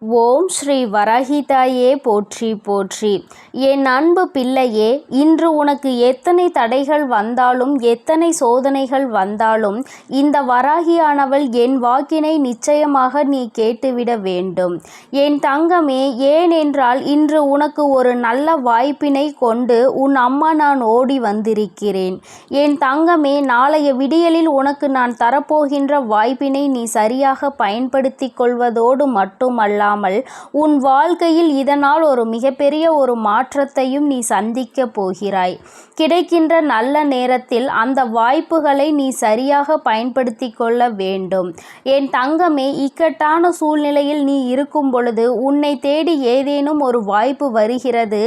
ஓம் ஸ்ரீ வராகிதாயே போற்றி போற்றி. என் அன்பு பிள்ளையே, இன்று உனக்கு எத்தனை தடைகள் வந்தாலும் எத்தனை சோதனைகள் வந்தாலும் இந்த வராகியானவள் என் வாக்கினை நிச்சயமாக நீ கேட்டுவிட வேண்டும் என் தங்கமே. ஏனென்றால் இன்று உனக்கு ஒரு நல்ல வாய்ப்பினை கொண்டு உன் அம்மா நான் ஓடி வந்திருக்கிறேன். என் தங்கமே, நாளைய விடியலில் உனக்கு நான் தரப்போகின்ற வாய்ப்பினை நீ சரியாக பயன்படுத்தி கொள்வதோடு மட்டுமல்ல, உன் வாழ்க்கையில் இதனால் ஒரு மிகப்பெரிய ஒரு மாற்றத்தையும் நீ சந்திக்க போகிறாய். கிடைக்கின்ற நல்ல நேரத்தில் அந்த வாய்ப்புகளை நீ சரியாக பயன்படுத்தி கொள்ள வேண்டும் என் தங்கமே. இக்கட்டான சூழ்நிலையில் நீ இருக்கும் பொழுது உன்னை தேடி ஏதேனும் ஒரு வாய்ப்பு வருகிறது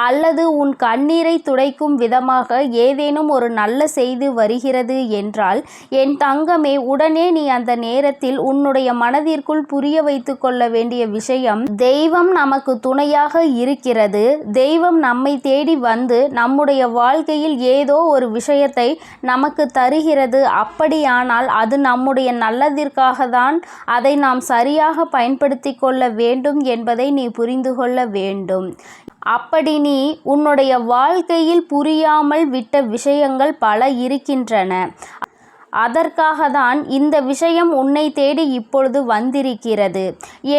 அல்லது உன் கண்ணீரை துடைக்கும் விதமாக ஏதேனும் ஒரு நல்ல செய்தி வருகிறது என்றால் என் தங்கமே, உடனே நீ அந்த நேரத்தில் உன்னுடைய மனதிற்குள் புரிய வைத்து கொள்ள வேண்டிய விஷயம், தெய்வம் நமக்கு துணையாக இருக்கிறது. தெய்வம் நம்மை தேடி வந்து நம்முடைய வாழ்க்கையில் ஏதோ ஒரு விஷயத்தை நமக்கு தருகிறது. அப்படியானால் அது நம்முடைய நல்லதிற்காக தான். அதை நாம் சரியாக பயன்படுத்தி கொள்ள வேண்டும் என்பதை நீ புரிந்து கொள்ள வேண்டும். அப்படி நீ உன்னுடைய வாழ்க்கையில் புரியாமல் விட்ட விஷயங்கள் பல இருக்கின்றன. அதற்காக தான் இந்த விஷயம் உன்னை தேடி இப்பொழுது வந்திருக்கிறது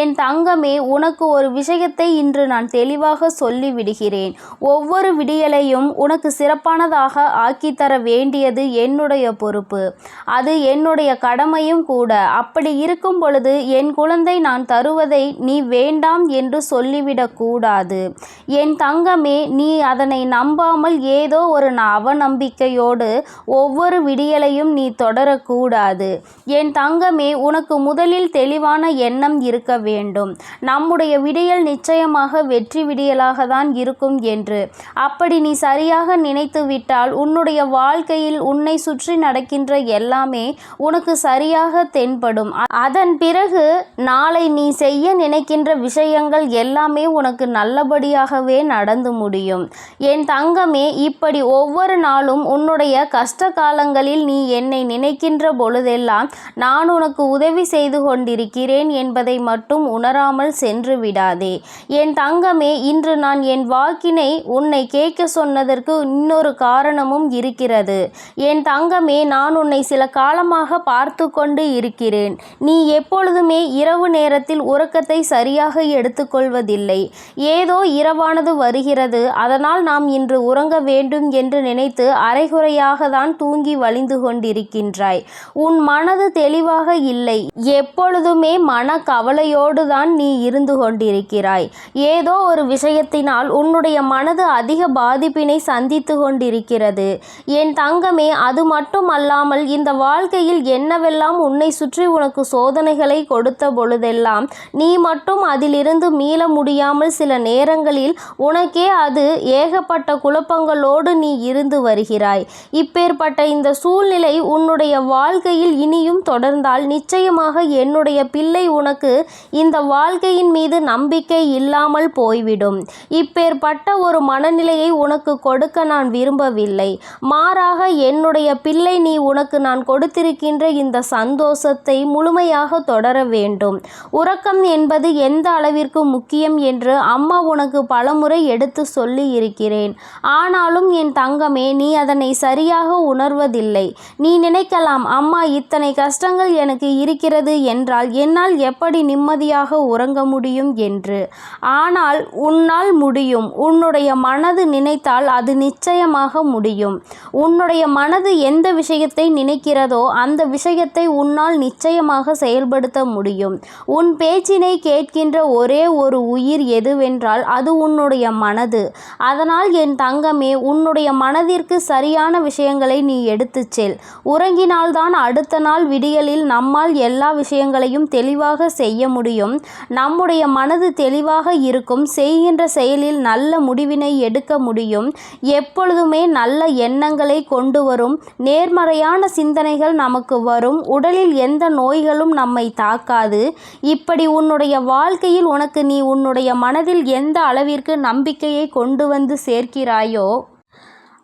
என் தங்கமே. உனக்கு ஒரு விஷயத்தை இன்று நான் தெளிவாக சொல்லிவிடுகிறேன். ஒவ்வொரு விடியலையும் உனக்கு சிறப்பானதாக ஆக்கித்தர வேண்டியது என்னுடைய பொறுப்பு, அது என்னுடைய கடமையும் கூட. அப்படி இருக்கும் பொழுது என் குழந்தை நான் தருவதை நீ வேண்டாம் என்று சொல்லிவிடக்கூடாது என் தங்கமே. நீ அதனை நம்பாமல் ஏதோ ஒரு அவநம்பிக்கையோடு ஒவ்வொரு விடியலையும் நீ தொடரக்கூடாது என் தங்கமே. உனக்கு முதலில் தெளிவான எண்ணம் இருக்க வேண்டும், நம்முடைய விடியல் நிச்சயமாக வெற்றி விடியலாக தான் இருக்கும் என்று. அப்படி நீ சரியாக நினைத்து விட்டால் உன்னுடைய வாழ்க்கையில் உன்னை சுற்றி நடக்கின்ற எல்லாமே உனக்கு சரியாக தென்படும். அதன் பிறகு நாளை நீ செய்ய நினைக்கின்ற விஷயங்கள் எல்லாமே உனக்கு நல்லபடியாகவே நடந்து முடியும் என் தங்கமே. இப்படி ஒவ்வொரு நாளும் உன்னுடைய கஷ்ட காலங்களில் நீ என்னை நினைக்கின்ற பொழுதெல்லாம் நான் உனக்கு உதவி செய்து கொண்டிருக்கிறேன் என்பதை மட்டும் உணராமல் சென்று விடாதே என் தங்கமே. இன்று நான் என் வாக்கினை உன்னை கேட்க சொன்னதற்கு இன்னொரு காரணமும் இருக்கிறது என் தங்கமே. நான் உன்னை சில காலமாக பார்த்து கொண்டு இருக்கிறேன். நீ எப்பொழுதுமே இரவு நேரத்தில் உறக்கத்தை சரியாக எடுத்துக்கொள்வதில்லை. ஏதோ இரவானது வருகிறது, அதனால் நாம் இன்று உறங்க வேண்டும் என்று நினைத்து அரைகுறையாக தான் தூங்கி வழிந்து கொண்டிருக்கின்றாய். உன் மனது தெளிவாக இல்லை. எப்பொழுதுமே மன கவலையோடு தான் நீ இருந்து கொண்டிருக்கிறாய். ஏதோ ஒரு விஷயத்தினால் உன்னுடைய மனது அதிக பாதிப்பினை சந்தித்து கொண்டிருக்கிறது என் தங்கமே. அது மட்டும் அல்லாமல் இந்த வாழ்க்கையில் என்னவெல்லாம் உன்னை சுற்றி உனக்கு சோதனைகளை கொடுத்த பொழுதெல்லாம் நீ மட்டும் அதிலிருந்து மீள முடியாமல் சில நேரங்களில் உனக்கே அது ஏகப்பட்ட குழப்பங்களோடு நீ இருந்து வருகிறாய். இப்பேற்பட்ட இந்த சூழ்நிலை உன்னுடைய வாழ்க்கையில் இனியும் தொடர்ந்தால் நிச்சயமாக என்னுடைய பிள்ளை உனக்கு இந்த வாழ்க்கையின் மீது நம்பிக்கை இல்லாமல் போய்விடும். இப்பேற்பட்ட ஒரு மனநிலையை உனக்கு கொடுக்க நான் விரும்பவில்லை. மாறாக என்னுடைய பிள்ளை, நீ உனக்கு நான் கொடுத்திருக்கின்ற இந்த சந்தோஷத்தை முழுமையாக தொடர வேண்டும். உறக்கம் என்பது எந்த அளவிற்கு முக்கியம் என்று அம்மா உனக்கு பலமுறை எடுத்து சொல்லி இருக்கிறேன். ஆனாலும் என் தங்கமே, நீ அதனை சரியாக உணர்வதில்லை. நீ நினைக்கலாம், அம்மா இத்தனை கஷ்டங்கள் எனக்கு இருக்கிறது என்றால் என்னால் எப்படி நிம்மதியாக உறங்க முடியும் என்று. ஆனால் உன்னால் முடியும். உன்னுடைய மனது நினைத்தால் அது நிச்சயமாக முடியும். உன்னுடைய மனது எந்த விஷயத்தை நினைக்கிறதோ அந்த விஷயத்தை உன்னால் நிச்சயமாக செயல்படுத்த முடியும். உன் பேச்சினை கேட்கின்ற ஒரே ஒரு உயிர் எதுவென்றால் அது உன்னுடைய மனது. அதனால் என் தங்கமே, உன்னுடைய மனதிற்கு சரியான விஷயங்களை நீ எடுத்துச் செல். உறங்கினால்தான் அடுத்த நாள் விடியலில் நம்மால் எல்லா விஷயங்களையும் தெளிவாக செய்ய முடியும். நம்முடைய மனது தெளிவாக இருக்கும். செய்கின்ற செயலில் நல்ல முடிவினை எடுக்க முடியும். எப்பொழுதுமே நல்ல எண்ணங்களை கொண்டு வரும். நேர்மறையான சிந்தனைகள் நமக்கு வரும். உடலில் எந்த நோய்களும் நம்மை தாக்காது. இப்படி உன்னுடைய வாழ்க்கையில் உனக்கு நீ உன்னுடைய மனதில் எந்த அளவிற்கு நம்பிக்கையை கொண்டு வந்து சேர்க்கிறாயோ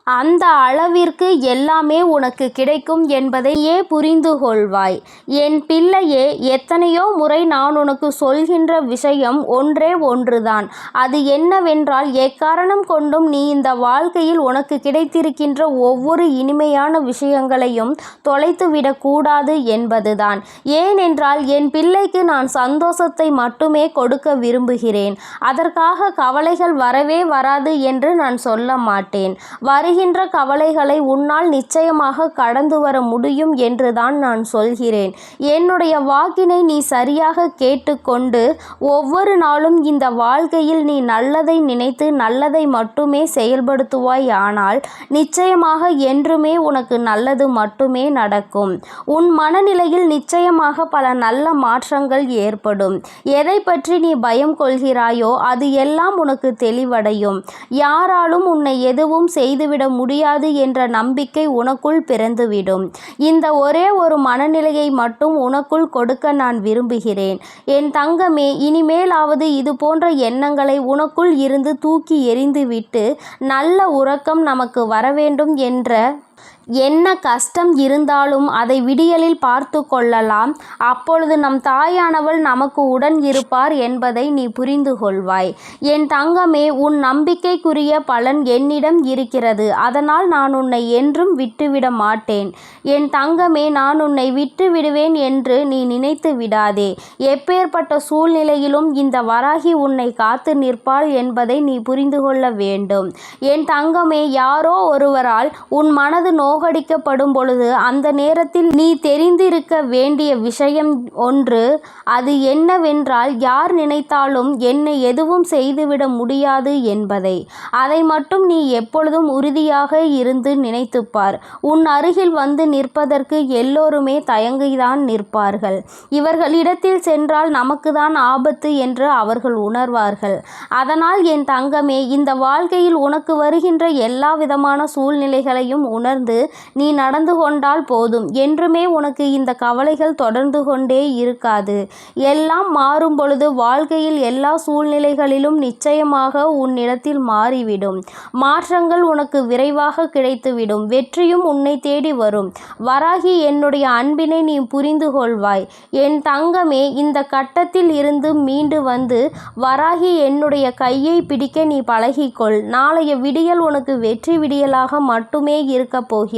அந்த அளவிற்கு எல்லாமே உனக்கு கிடைக்கும் என்பதையே புரிந்து கொள்வாய். என் பிள்ளையே, எத்தனையோ முறை நான் உனக்கு சொல்கின்ற விஷயம் ஒன்றே ஒன்றுதான். அது என்னவென்றால், எக்காரணம் கொண்டும் நீ இந்த வாழ்க்கையில் உனக்கு கிடைத்திருக்கின்ற ஒவ்வொரு இனிமையான விஷயங்களையும் தொலைத்துவிடக்கூடாது என்பதுதான். ஏனென்றால் என் பிள்ளைக்கு நான் சந்தோஷத்தை மட்டுமே கொடுக்க விரும்புகிறேன். அதற்காக கவலைகள் வரவே வராது என்று நான் சொல்ல மாட்டேன். வருகின்ற கவலைகளை உன்னால் நிச்சயமாக கடந்து வர முடியும் என்றுதான் நான் சொல்கிறேன். என்னுடைய வாக்கினை நீ சரியாக கேட்டுக்கொண்டு ஒவ்வொரு நாளும் இந்த வாழ்க்கையில் நீ நல்லதை நினைத்து நல்லதை மட்டுமே செயல்படுத்துவாய். ஆனால் நிச்சயமாக என்றுமே உனக்கு நல்லது மட்டுமே நடக்கும். உன் மனநிலையில் நிச்சயமாக பல நல்ல மாற்றங்கள் ஏற்படும். எதை பற்றி நீ பயம் கொள்கிறாயோ அது எல்லாம் உனக்கு தெளிவடையும். யாராலும் உன்னை எதுவும் செய்துவிட முடியாது என்ற நம்பிக்கை உனக்குள் பிறந்துவிடும். இந்த ஒரே ஒரு மனநிலையை மட்டும் உனக்குள் கொடுக்க நான் விரும்புகிறேன். என் தங்கமே, இனிமேலாவது இது போன்ற எண்ணங்களை உனக்குள் இருந்து தூக்கி எறிந்துவிட்டு நல்ல உறக்கம் நமக்கு வரவேண்டும் என்ற என்ன கஷ்டம் இருந்தாலும் அதை விடியலில் பார்த்து கொள்ளலாம். அப்பொழுது நம் தாயானவள் நமக்கு உடன் இருப்பார் என்பதை நீ புரிந்து கொள்வாய். என் தங்கமே, உன் நம்பிக்கைக்குரிய பலன் என்னிடம் இருக்கிறது. அதனால் நான் உன்னை என்றும் விட்டுவிட மாட்டேன். என் தங்கமே, நான் உன்னை விட்டு விடுவேன் என்று நீ நினைத்து விடாதே. எப்பேற்பட்ட சூழ்நிலையிலும் இந்த வராகி உன்னை காத்து நிற்பாள் என்பதை நீ புரிந்து கொள்ள வேண்டும். என் தங்கமே, யாரோ ஒருவரால் உன் மனது நோகடிக்கப்படும் பொழுது அந்த நேரத்தில் நீ தெரிந்திருக்க வேண்டிய விஷயம் ஒன்று. அது என்னவென்றால், யார் நினைத்தாலும் என்னை எதுவும் செய்துவிட முடியாது என்பதை. அதை மட்டும் நீ எப்பொழுதும் உறுதியாக இருந்து நினைத்துப்பார். உன் அருகில் வந்து நிற்பதற்கு எல்லோருமே தயங்கிதான் நிற்பார்கள். இவர்களிடத்தில் சென்றால் நமக்குதான் ஆபத்து என்று அவர்கள் உணர்வார்கள். அதனால் என் தங்கமே, இந்த வாழ்க்கையில் உனக்கு வருகின்ற எல்லா விதமான சூழ்நிலைகளையும் உணர்ந்து நீ நடந்து கொண்டால் போதும். என்றுமே உனக்கு இந்த கவலைகள் தொடர்ந்து கொண்டே இருக்காது. எல்லாம் மாறும் பொழுது வாழ்க்கையில் எல்லா சூழ்நிலைகளிலும் நிச்சயமாக உன்னிடத்தில் மாறிவிடும். மாற்றங்கள் உனக்கு விரைவாக கிடைத்துவிடும். வெற்றியும் உன்னை தேடி வரும். வராகி, என்னுடைய அன்பினை நீ புரிந்து கொள்வாய். என் தங்கமே, இந்த கட்டத்தில் இருந்து மீண்டு வந்து வராகி என்னுடைய கையை பிடிக்க நீ பழகிக்கொள். நாளைய விடியல் உனக்கு வெற்றி விடியலாக மட்டுமே இருக்க போகிறது.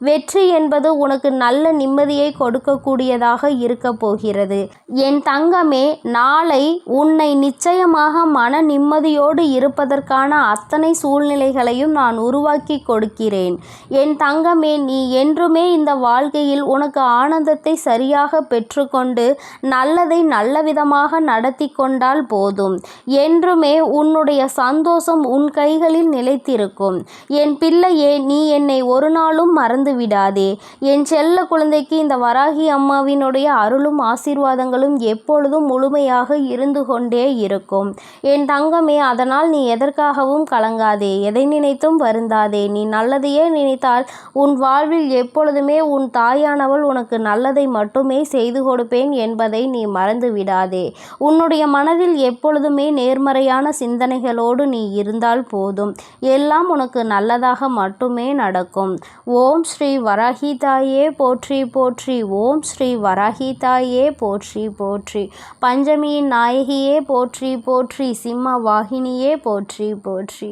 வெற்றி என்பது உனக்கு நல்ல நிம்மதியை கொடுக்கக்கூடியதாக இருக்க போகிறது. என் தங்கமே, நாளை உன்னை நிச்சயமாக மன நிம்மதியோடு இருப்பதற்கான அத்தனை சூழ்நிலைகளையும் நான் உருவாக்கி கொடுக்கிறேன். என் தங்கமே, நீ என்றுமே இந்த வாழ்க்கையில் உனக்கு ஆனந்தத்தை சரியாக பெற்றுக்கொண்டு நல்லதை நல்ல விதமாக நடத்தி கொண்டால் போதும். என்றுமே உன்னுடைய சந்தோஷம் உன் கைகளில் நிலைத்திருக்கும். என் பிள்ளையே, நீ என்னை ஒரு நாளும் மறந்து விடாதே. என் செல்ல குழந்தைக்கு இந்த வராகி அம்மாவினுடைய அருளும் ஆசீர்வாதங்களும் எப்பொழுதும் முழுமையாக இருந்து கொண்டே இருக்கும். என் தங்கமே, அதனால் நீ எதற்காகவும் கலங்காதே. எதை நினைத்தும் வருந்தாதே. நீ நல்லதையே நினைத்தால் உன் வாழ்வில் எப்பொழுதுமே உன் தாயானவள் உனக்கு நல்லதை மட்டுமே செய்து கொடுப்பேன் என்பதை நீ மறந்து விடாதே. உன்னுடைய மனதில் எப்பொழுதுமே நேர்மறையான சிந்தனைகளோடு நீ இருந்தால் போதும். எல்லாம் உனக்கு நல்லதாக மட்டுமே நடக்கும். ஓம் ஸ்ரீ வராகி தாயே போற்றி போற்றி. ஓம் ஸ்ரீ வராகி தாயே போற்றி போற்றி. பஞ்சமியின் நாயகியே போற்றி போற்றி. சிம்ம வாகினியே போற்றி போற்றி.